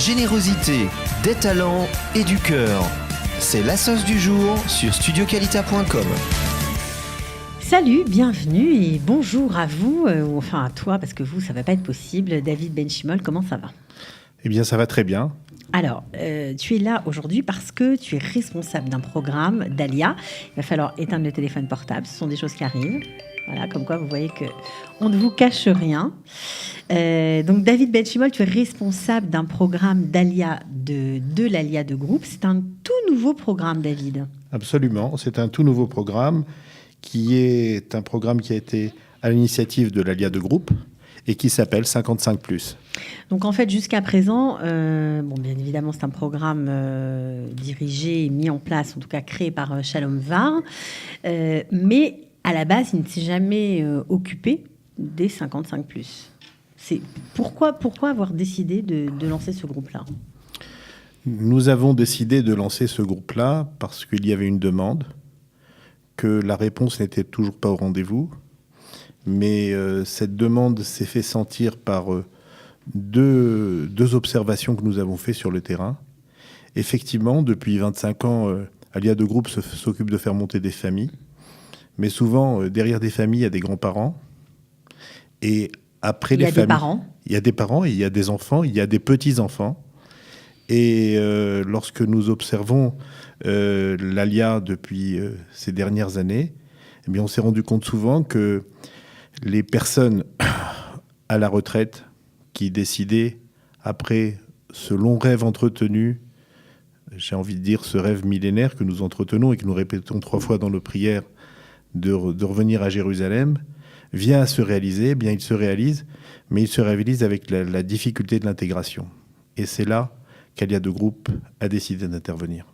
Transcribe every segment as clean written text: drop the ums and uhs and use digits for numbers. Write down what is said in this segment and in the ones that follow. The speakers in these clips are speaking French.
générosité, des talents et du cœur. C'est la sauce du jour sur studioqualita.com. Salut, bienvenue et bonjour à vous, ou enfin à toi, parce que vous, ça ne va pas être possible. David Benchimol, comment ça va ? Eh bien, ça va très bien. Alors, tu es là aujourd'hui parce que tu es responsable d'un programme d'Alia. Il va falloir éteindre le téléphone portable, ce sont des choses qui arrivent. Voilà, comme quoi vous voyez qu'on ne vous cache rien. Donc David Benchimol, tu es responsable d'un programme d'Alia, de l'Alia de groupe. C'est un tout nouveau programme, David. Absolument, c'est un tout nouveau programme qui est un programme qui a été à l'initiative de l'Alia de groupe et qui s'appelle 55+. Donc en fait, jusqu'à présent, bien évidemment, c'est un programme dirigé et mis en place, en tout cas créé par Shalom Var, mais à la base, il ne s'est jamais occupé des 55+. C'est pourquoi avoir décidé de lancer ce groupe-là ? Nous avons décidé de lancer ce groupe-là parce qu'il y avait une demande, que la réponse n'était toujours pas au rendez-vous, mais cette demande s'est fait sentir par deux observations que nous avons faites sur le terrain. Effectivement, depuis 25 ans, Alia de groupe s'occupe de faire monter des familles. Mais souvent, derrière des familles, il y a des grands-parents. Et après les familles, il y a des parents, il y a des enfants, il y a des petits-enfants. Et lorsque nous observons l'Alia depuis ces dernières années, eh bien, on s'est rendu compte souvent que les personnes à la retraite qui décidaient, après ce long rêve entretenu, j'ai envie de dire ce rêve millénaire que nous entretenons et que nous répétons 3 fois dans nos prières, de revenir à Jérusalem, vient à se réaliser, bien il se réalise, mais il se réalise avec la difficulté de l'intégration. Et c'est là qu'Alia de groupe a décidé d'intervenir.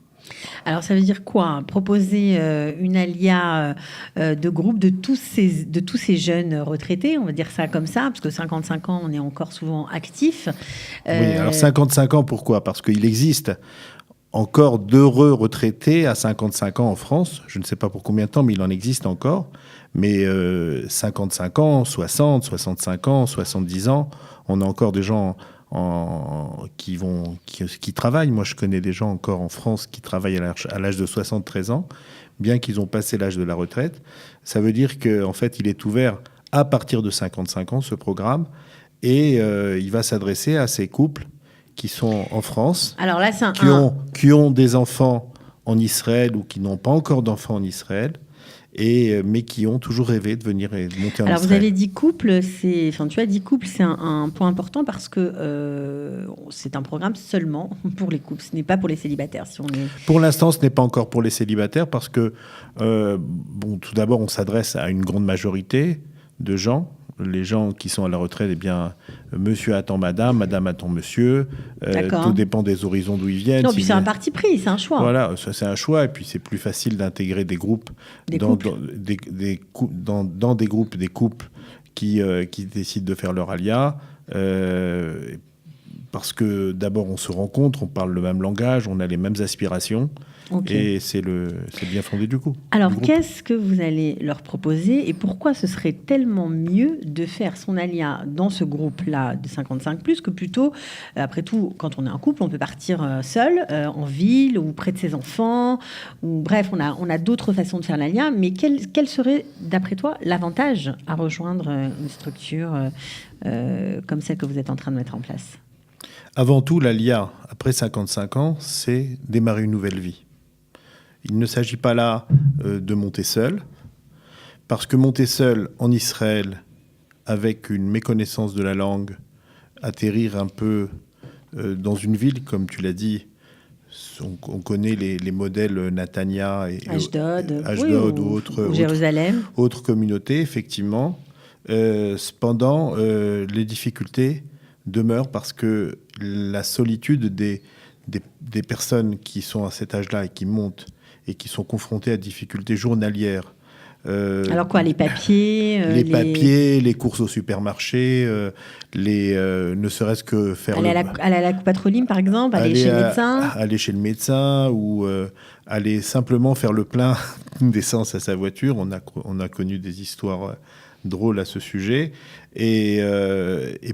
Alors ça veut dire quoi ? Proposer une Alia de groupe de tous ces jeunes retraités, on va dire ça comme ça, parce que 55 ans, on est encore souvent actif. Oui, alors 55 ans, pourquoi ? Parce qu'il existe encore d'heureux retraités à 55 ans en France. Je ne sais pas pour combien de temps, mais il en existe encore. Mais 55 ans, 60, 65 ans, 70 ans, on a encore des gens qui travaillent. Moi, je connais des gens encore en France qui travaillent à l'âge de 73 ans, bien qu'ils ont passé l'âge de la retraite. Ça veut dire qu'en fait, il est ouvert à partir de 55 ans, ce programme, et il va s'adresser à ces couples qui sont en France, alors là, qui ont des enfants en Israël ou qui n'ont pas encore d'enfants en Israël, mais qui ont toujours rêvé de venir et de monter en Israël. Alors vous avez dit couple, tu as dit couple, c'est un point important parce que c'est un programme seulement pour les couples, ce n'est pas pour les célibataires. Pour l'instant, ce n'est pas encore pour les célibataires parce que, tout d'abord, on s'adresse à une grande majorité de gens. Les gens qui sont à la retraite, eh bien, monsieur attend madame, madame attend monsieur. Tout dépend des horizons d'où ils viennent. Non, puis c'est un parti pris, c'est un choix. Voilà, ça c'est un choix. Et puis c'est plus facile d'intégrer des groupes, dans des groupes, des couples qui décident de faire leur alia. Parce que d'abord, on se rencontre, on parle le même langage, on a les mêmes aspirations. Okay. Et c'est bien fondé du coup. Alors, qu'est-ce que vous allez leur proposer et pourquoi ce serait tellement mieux de faire son alia dans ce groupe-là de 55+, que plutôt, après tout, quand on est un couple, on peut partir seul, en ville ou près de ses enfants, ou bref, on a d'autres façons de faire l'alia, mais quel serait, d'après toi, l'avantage à rejoindre une structure comme celle que vous êtes en train de mettre en place ? Avant tout, l'ALIA, après 55 ans, c'est démarrer une nouvelle vie. Il ne s'agit pas là de monter seul, parce que monter seul en Israël, avec une méconnaissance de la langue, atterrir un peu dans une ville, comme tu l'as dit, on connaît les modèles Natania et Ashdod ou Jérusalem. Autres communautés, effectivement. Cependant, les difficultés demeure parce que la solitude des personnes qui sont à cet âge-là et qui montent et qui sont confrontées à des difficultés journalières. Alors quoi, les papiers papiers, les courses au supermarché, ne serait-ce que faire... Aller à la Coupatrolim, par exemple, aller chez le médecin. Aller chez le médecin ou aller simplement faire le plein d'essence à sa voiture. On a connu des histoires drôle à ce sujet. Et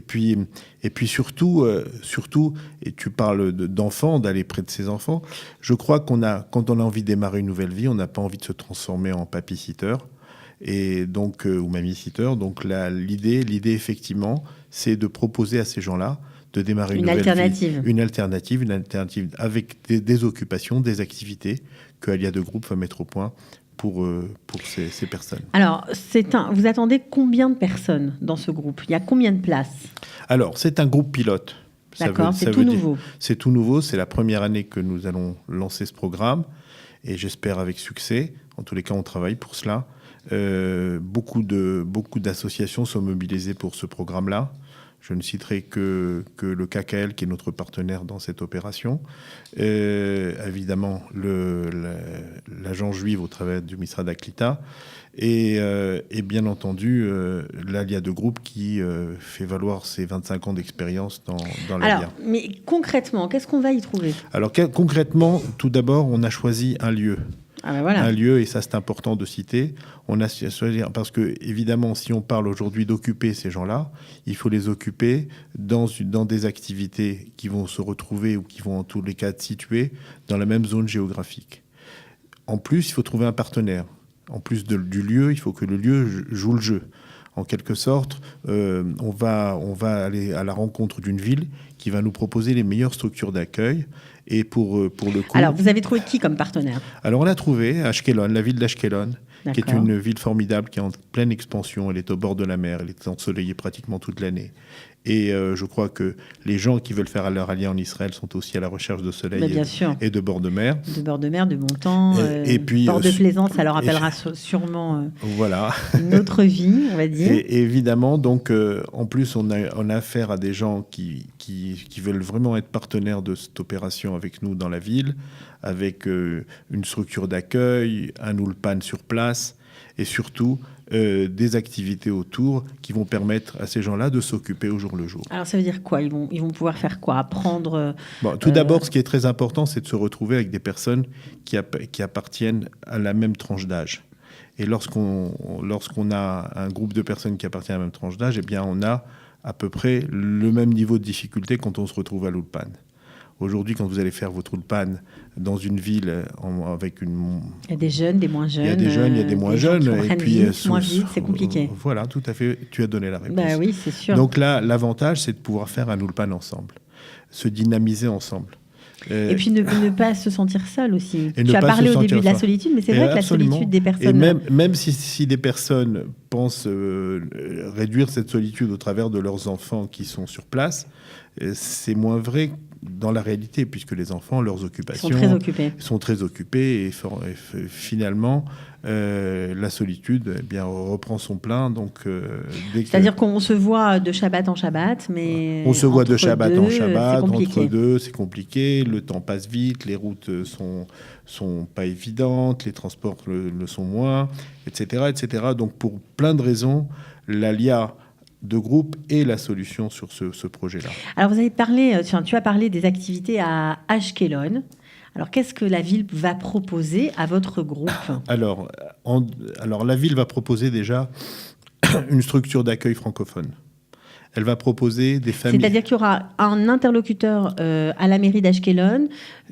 puis surtout, et tu parles d'enfants, d'aller près de ses enfants, je crois quand on a envie de démarrer une nouvelle vie, on n'a pas envie de se transformer en papy-sitter. Et donc, ou mamie-sitter. Donc l'idée, effectivement, c'est de proposer à ces gens-là de démarrer une nouvelle alternative. vie. Une alternative avec des occupations, des activités que Alia de Groupe va mettre au point pour ces personnes. Alors, vous attendez combien de personnes dans ce groupe? Il y a combien de places? Alors, c'est un groupe pilote. D'accord, c'est tout nouveau. C'est tout nouveau. C'est la première année que nous allons lancer ce programme. Et j'espère avec succès. En tous les cas, on travaille pour cela. Beaucoup d'associations sont mobilisées pour ce programme-là. Je ne citerai que le KKL, qui est notre partenaire dans cette opération. Évidemment, l'agent juive au travers du Misra d'Aklita. Et bien entendu, l'Alia de Groupe qui fait valoir ses 25 ans d'expérience dans l'Alia. Alors, mais concrètement, qu'est-ce qu'on va y trouver? Alors, concrètement, tout d'abord, on a choisi un lieu. Ah ben voilà. Un lieu, et ça c'est important de citer. On a choisi, parce que évidemment, si on parle aujourd'hui d'occuper ces gens-là, il faut les occuper dans des activités qui vont se retrouver ou qui vont en tous les cas être situées dans la même zone géographique. En plus, il faut trouver un partenaire. En plus du lieu, il faut que le lieu joue le jeu. En quelque sorte, on va aller à la rencontre d'une ville qui va nous proposer les meilleures structures d'accueil. Et pour le coup... Alors, vous avez trouvé qui comme partenaire? Alors, on a trouvé Ashkelon, la ville d'Ashkelon, qui est D'accord. une ville formidable, qui est en pleine expansion. Elle est au bord de la mer, elle est ensoleillée pratiquement toute l'année. Et je crois que les gens qui veulent faire leur allié en Israël sont aussi à la recherche de soleil bien sûr. et de bord de mer. De bord de mer, de bon temps, Et puis, bord de plaisance, ça leur rappellera sûrement voilà. une autre vie, on va dire. Et évidemment, donc, en plus, on a affaire à des gens qui veulent vraiment être partenaires de cette opération avec nous dans la ville, avec une structure d'accueil, un ulpan sur place, et surtout des activités autour qui vont permettre à ces gens-là de s'occuper au jour le jour. Alors, ça veut dire quoi? Ils vont pouvoir faire quoi? Apprendre Tout d'abord, ce qui est très important, c'est de se retrouver avec des personnes qui appartiennent à la même tranche d'âge. Et lorsqu'on a un groupe de personnes qui appartiennent à la même tranche d'âge, eh bien, on a à peu près le même niveau de difficulté quand on se retrouve à l'Ulpan. Aujourd'hui, quand vous allez faire votre Ulpan dans une ville avec une... Il y a des jeunes, des moins jeunes. Il y a des jeunes, il y a des moins jeunes. Et puis, moins vite, c'est compliqué. Voilà, tout à fait. Tu as donné la réponse. Bah oui, c'est sûr. Donc là, l'avantage, c'est de pouvoir faire un Ulpan ensemble, se dynamiser ensemble. Et puis ne pas se sentir seul aussi. Et tu as parlé au début de la solitude, mais c'est vrai que absolument. La solitude des personnes... Et même si des personnes pensent réduire cette solitude au travers de leurs enfants qui sont sur place, c'est moins vrai dans la réalité, puisque les enfants, leurs occupations... sont très occupés. Et finalement, la solitude reprend son plein. Donc, c'est-à-dire qu'on se voit de Shabbat en Shabbat, mais... On se voit de Shabbat en Shabbat, entre deux, c'est compliqué. Le temps passe vite, les routes sont pas évidentes, les transports le sont moins, etc., etc. Donc, pour plein de raisons, l'ALIA de groupe est la solution sur ce projet-là. Alors, tu as parlé des activités à Ashkelon. Alors, qu'est-ce que la ville va proposer à votre groupe? Alors, la ville va proposer déjà une structure d'accueil francophone. Elle va proposer des familles... C'est-à-dire qu'il y aura un interlocuteur à la mairie d'Ashkelon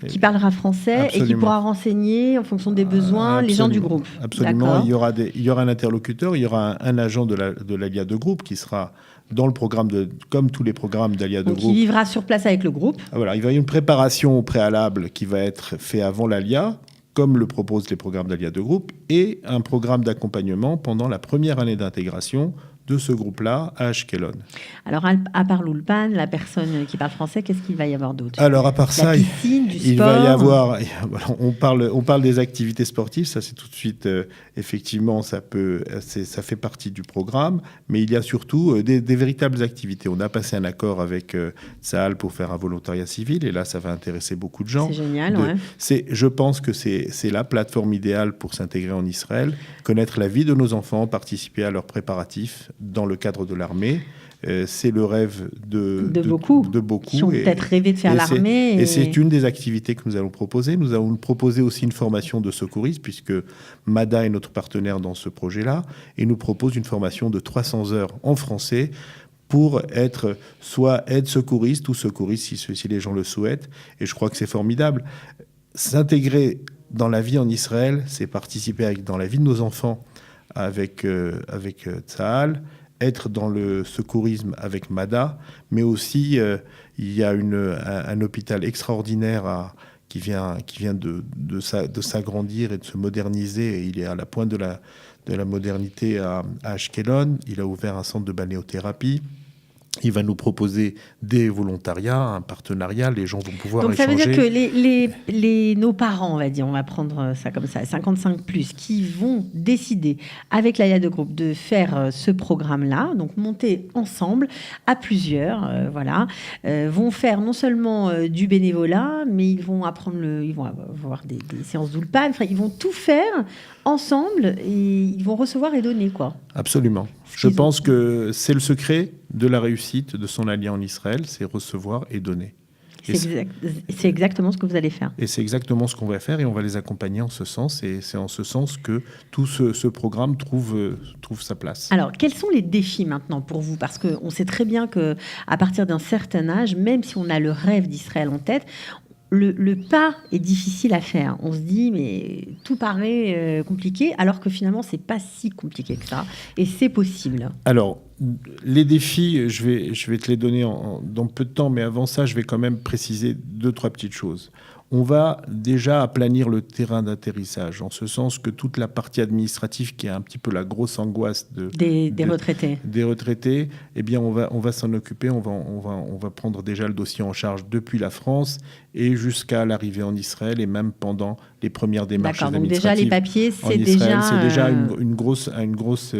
qui parlera français. Absolument. Et qui pourra renseigner en fonction des besoins les gens du groupe. Absolument. Il y aura un interlocuteur, il y aura un agent de l'ALIA de groupe qui sera dans le programme, comme tous les programmes d'ALIA de groupe. Qui vivra sur place avec le groupe. Voilà, il va y avoir une préparation au préalable qui va être faite avant l'ALIA, comme le proposent les programmes d'ALIA de groupe, et un programme d'accompagnement pendant la première année d'intégration de ce groupe-là à Ashkelon. Alors, à part l'Ulpan, la personne qui parle français, qu'est-ce qu'il va y avoir d'autre? Alors, à part ça, piscine, du sport. Il va y avoir... On parle des activités sportives, ça c'est tout de suite... effectivement, ça fait partie du programme, mais il y a surtout des véritables activités. On a passé un accord avec Tsahal pour faire un volontariat civil, et là, ça va intéresser beaucoup de gens. C'est génial, ouais. Je pense que c'est la plateforme idéale pour s'intégrer en Israël, connaître la vie de nos enfants, participer à leurs préparatifs dans le cadre de l'armée, c'est le rêve de beaucoup. Qui ont Et- peut-être rêvé de faire et l'armée. Et c'est une des activités que nous allons proposer. Nous allons proposer aussi une formation de secouristes, puisque MADA est notre partenaire dans ce projet-là, et nous propose une formation de 300 heures en français pour être soit aide-secouriste ou secouriste, si les gens le souhaitent. Et je crois que c'est formidable. S'intégrer dans la vie en Israël, c'est participer dans la vie de nos enfants avec Tsahal, être dans le secourisme avec MADA, mais aussi il y a un hôpital extraordinaire qui vient de s'agrandir et de se moderniser. Et il est à la pointe de la modernité à Ashkelon. Il a ouvert un centre de balnéothérapie. Il va nous proposer des volontariats, un partenariat, les gens vont pouvoir échanger. Donc ça veut dire que nos parents, on va dire, on va prendre ça comme ça, 55+, qui vont décider avec l'AIA de groupe de faire ce programme-là, donc monter ensemble à plusieurs, vont faire non seulement du bénévolat, mais ils vont apprendre ils vont avoir des séances d'Ulpan, enfin, ils vont tout faire ensemble et ils vont recevoir et donner, quoi. Absolument. Je pense que c'est le secret de la réussite de son allié en Israël, c'est recevoir et donner. C'est exactement ce que vous allez faire. Et c'est exactement ce qu'on va faire et on va les accompagner en ce sens. Et c'est en ce sens que tout ce programme trouve sa place. Alors, quels sont les défis maintenant pour vous ? Parce qu'on sait très bien qu'à partir d'un certain âge, même si on a le rêve d'Israël en tête, le pas est difficile à faire. On se dit, mais tout paraît compliqué, alors que finalement, c'est pas si compliqué que ça. Et c'est possible. Alors, les défis, je vais te les donner dans peu de temps, mais avant ça, je vais quand même préciser 2-3 petites choses. On va déjà aplanir le terrain d'atterrissage, en ce sens que toute la partie administrative, qui est un petit peu la grosse angoisse des retraités. Des retraités, eh bien, on va s'en occuper. On va prendre déjà le dossier en charge depuis la France et jusqu'à l'arrivée en Israël et même pendant les premières démarches administratives. D'accord, donc déjà les papiers, c'est déjà une grosse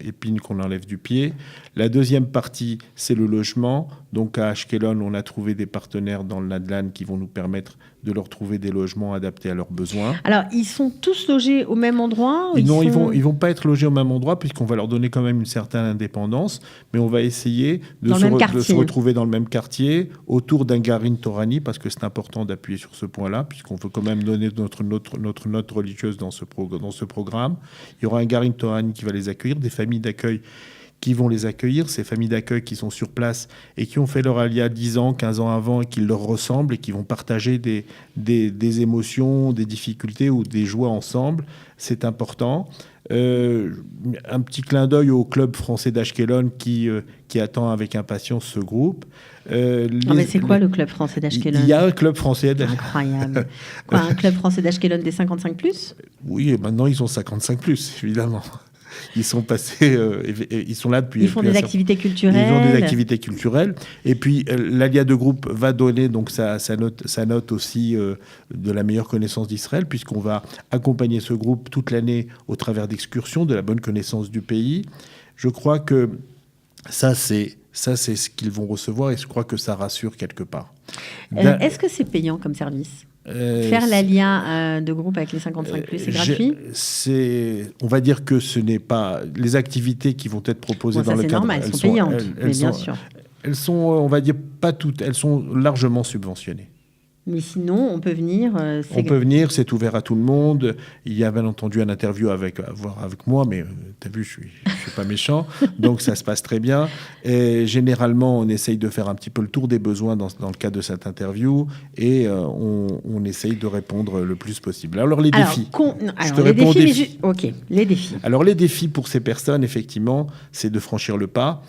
épine qu'on enlève du pied. La deuxième partie, c'est le logement. Donc à Ashkelon, on a trouvé des partenaires dans le Nadlan qui vont nous permettre de leur trouver des logements adaptés à leurs besoins. Alors, ils sont tous logés au même endroit ? Non, ils vont pas être logés au même endroit puisqu'on va leur donner quand même une certaine indépendance, mais on va essayer de se retrouver dans le même quartier, autour d'un garin torani, parce que c'est important d'appuyer sur ce point-là, puisqu'on veut quand même donner notre note religieuse dans ce programme. Il y aura un garin torani qui va les accueillir, des familles d'accueil qui vont les accueillir, ces familles d'accueil qui sont sur place et qui ont fait leur alia 10 ans, 15 ans avant et qui leur ressemblent et qui vont partager des émotions, des difficultés ou des joies ensemble. C'est important. Un petit clin d'œil au club français d'Ashkelon qui attend avec impatience ce groupe. Mais c'est quoi le club français d'Ashkelon ? Il y a un club français Incroyable. Quoi, un club français d'Ashkelon des 55+? Oui, et maintenant ils sont 55+, évidemment. Ils sont passés, ils sont là depuis. Ils font des activités culturelles. Ils ont des activités culturelles. Et puis l'ALIA de groupe va donner donc sa note aussi de la meilleure connaissance d'Israël, puisqu'on va accompagner ce groupe toute l'année au travers d'excursions, de la bonne connaissance du pays. Je crois que ça c'est ce qu'ils vont recevoir et je crois que ça rassure quelque part. Est-ce que c'est payant comme service ? Faire l'ALIA de groupe avec les 55+, c'est gratuit ? On va dire que ce n'est pas... Les activités qui vont être proposées dans le cadre... C'est normal, elles sont payantes, mais bien sûr. Elles sont, on va dire, pas toutes, elles sont largement subventionnées. Mais sinon, on peut venir... On peut venir, c'est ouvert à tout le monde. Il y a bien entendu un interview avec moi, mais tu as vu, je suis pas méchant. Donc ça se passe très bien. Et généralement, on essaye de faire un petit peu le tour des besoins dans le cadre de cette interview et on essaye de répondre le plus possible. Alors les défis. Les défis. Alors les défis pour ces personnes, effectivement, c'est de franchir le pas.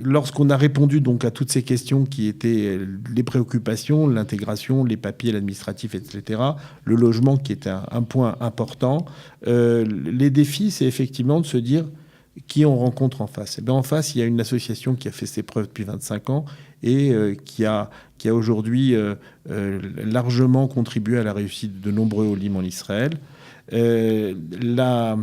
Lorsqu'on a répondu donc à toutes ces questions qui étaient les préoccupations, l'intégration, les papiers, l'administratif, etc., le logement qui est un point important, les défis, c'est effectivement de se dire qui on rencontre en face. Et bien en face, il y a une association qui a fait ses preuves depuis 25 ans et qui a aujourd'hui largement contribué à la réussite de nombreux Olim en Israël. La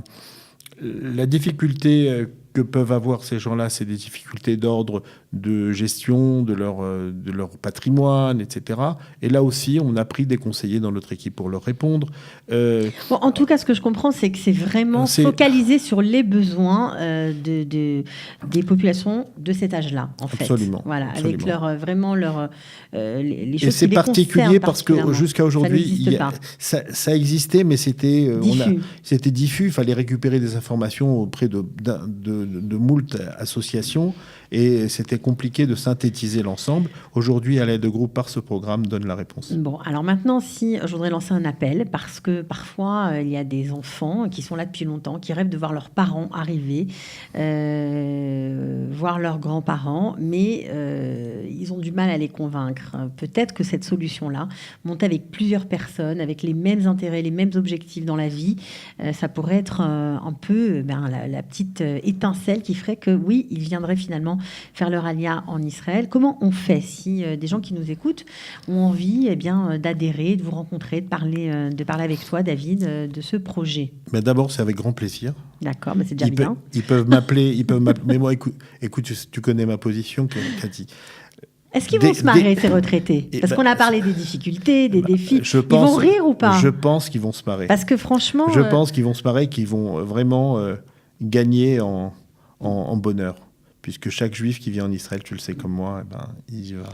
difficulté que peuvent avoir ces gens-là, c'est des difficultés d'ordre de gestion de leur patrimoine, etc. Et là aussi, on a pris des conseillers dans notre équipe pour leur répondre. Bon, en tout cas, ce que je comprends, c'est que c'est vraiment focalisé sur les besoins des populations de cet âge-là, en fait. Absolument. Voilà, absolument. avec les choses et c'est qui particulier parce que jusqu'à aujourd'hui, ça existait, mais c'était diffus. Il fallait récupérer des informations auprès de moult associations et c'était compliqué de synthétiser l'ensemble. Aujourd'hui, à l'aide de groupe par ce programme, donne la réponse. Bon, alors maintenant, je voudrais lancer un appel parce que parfois, il y a des enfants qui sont là depuis longtemps, qui rêvent de voir leurs parents arriver, voir leurs grands-parents, mais ils ont du mal à les convaincre. Peut-être que cette solution-là, montée avec plusieurs personnes, avec les mêmes intérêts, les mêmes objectifs dans la vie, ça pourrait être un peu la petite étincelle qui ferait que, oui, ils viendraient finalement faire leur alia en Israël. Comment on fait si des gens qui nous écoutent ont envie d'adhérer, de vous rencontrer, de parler avec toi, David, de ce projet? Mais d'abord, c'est avec grand plaisir. D'accord, mais c'est déjà bien. Ils peuvent m'appeler. Mais moi, écoute, tu connais ma position, Cathy. Est-ce qu'ils vont se marrer, ces retraités? Parce qu'on a parlé des difficultés, des défis. Ils vont rire ou pas? Je pense qu'ils vont se marrer. Parce que franchement... Je pense qu'ils vont se marrer, qu'ils vont vraiment gagner en bonheur. Puisque chaque juif qui vient en Israël, tu le sais comme moi, il va...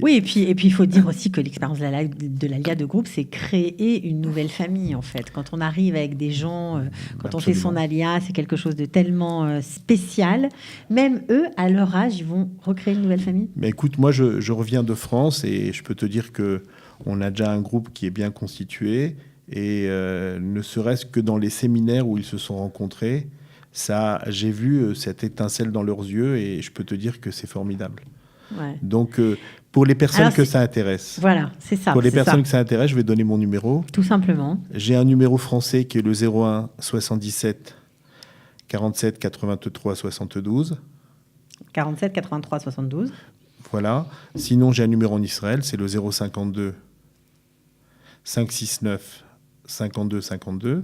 Oui, et puis il faut dire aussi que l'expérience de l'Alia de groupe, c'est créer une nouvelle famille, en fait. Quand on arrive avec des gens, quand on fait son Alia, c'est quelque chose de tellement spécial. Même eux, à leur âge, ils vont recréer une nouvelle famille. Mais écoute, moi, je reviens de France et je peux te dire qu'on a déjà un groupe qui est bien constitué. Et ne serait-ce que dans les séminaires où ils se sont rencontrés, j'ai vu cette étincelle dans leurs yeux et je peux te dire que c'est formidable. Ouais. Donc, pour les personnes que ça intéresse. Voilà, c'est ça. Pour les personnes que ça intéresse, je vais donner mon numéro. Tout simplement. J'ai un numéro français qui est le 01 77 47 83 72. 47 83 72. Voilà. Sinon, j'ai un numéro en Israël, c'est le 052 569 52 52.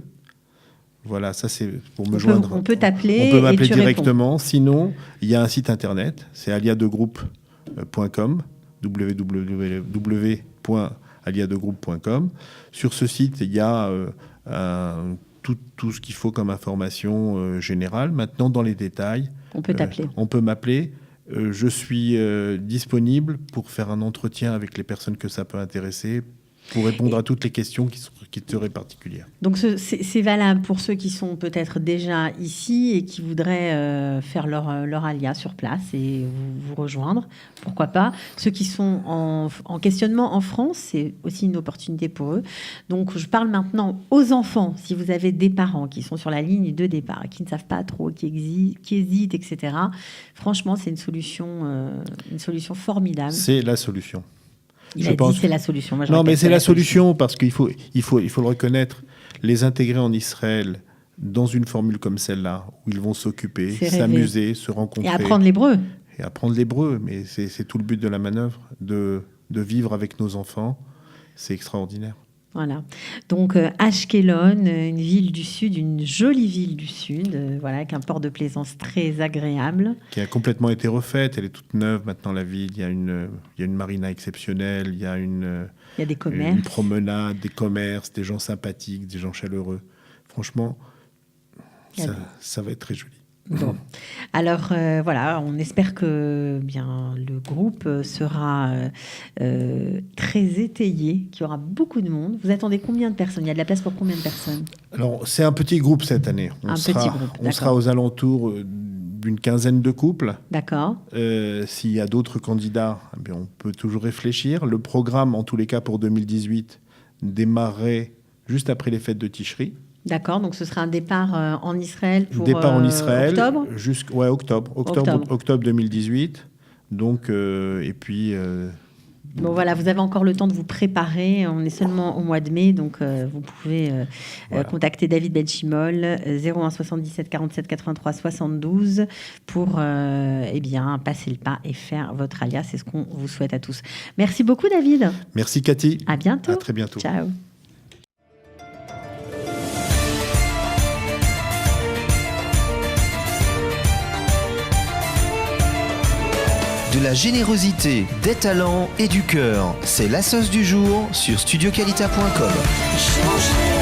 Voilà, ça c'est pour me joindre. On peut t'appeler. On peut m'appeler directement. Réponds. Sinon, il y a un site internet, c'est aliadegroupe.com, www.aliadegroupe.com. Sur ce site, il y a tout ce qu'il faut comme information générale. Maintenant, dans les détails, on peut t'appeler. On peut m'appeler. Je suis disponible pour faire un entretien avec les personnes que ça peut intéresser, pour répondre à toutes les questions qui seraient particulières. Donc c'est valable pour ceux qui sont peut-être déjà ici et qui voudraient faire leur alia sur place et vous rejoindre. Pourquoi pas? Ceux qui sont en questionnement en France, c'est aussi une opportunité pour eux. Donc je parle maintenant aux enfants. Si vous avez des parents qui sont sur la ligne de départ, qui ne savent pas trop, qui hésitent, etc. Franchement, c'est une solution formidable. C'est la solution. Il a dit c'est la solution. Moi, non, mais c'est la solution parce qu'il faut le reconnaître. Les intégrer en Israël dans une formule comme celle-là, où ils vont s'occuper, s'amuser, se rencontrer. Et apprendre l'hébreu. Mais c'est tout le but de la manœuvre, de vivre avec nos enfants. C'est extraordinaire. Voilà. Donc Ashkelon, une ville du Sud, une jolie ville du Sud, avec un port de plaisance très agréable. Qui a complètement été refaite, elle est toute neuve maintenant la ville, il y a une marina exceptionnelle, il y a des commerces. Une promenade, des commerces, des gens sympathiques, des gens chaleureux. Franchement, ça va être très joli. Bon. Alors on espère que le groupe sera très étayé, qu'il y aura beaucoup de monde. Vous attendez combien de personnes? Il y a de la place pour combien de personnes? Alors, c'est un petit groupe cette année. On sera aux alentours d'une quinzaine de couples. D'accord. S'il y a d'autres candidats, on peut toujours réfléchir. Le programme, en tous les cas pour 2018, démarrerait juste après les fêtes de Tishri. D'accord, donc ce sera un départ en Israël pour octobre. Octobre. Octobre 2018. Donc, et puis... Bon voilà, vous avez encore le temps de vous préparer. On est seulement au mois de mai, donc vous pouvez contacter David Benchimol 01 77 47 83 72 pour passer le pas et faire votre alia. C'est ce qu'on vous souhaite à tous. Merci beaucoup David. Merci Cathy. À bientôt. À très bientôt. Ciao. de la générosité, des talents et du cœur. C'est la sauce du jour sur studioqualita.com. Changer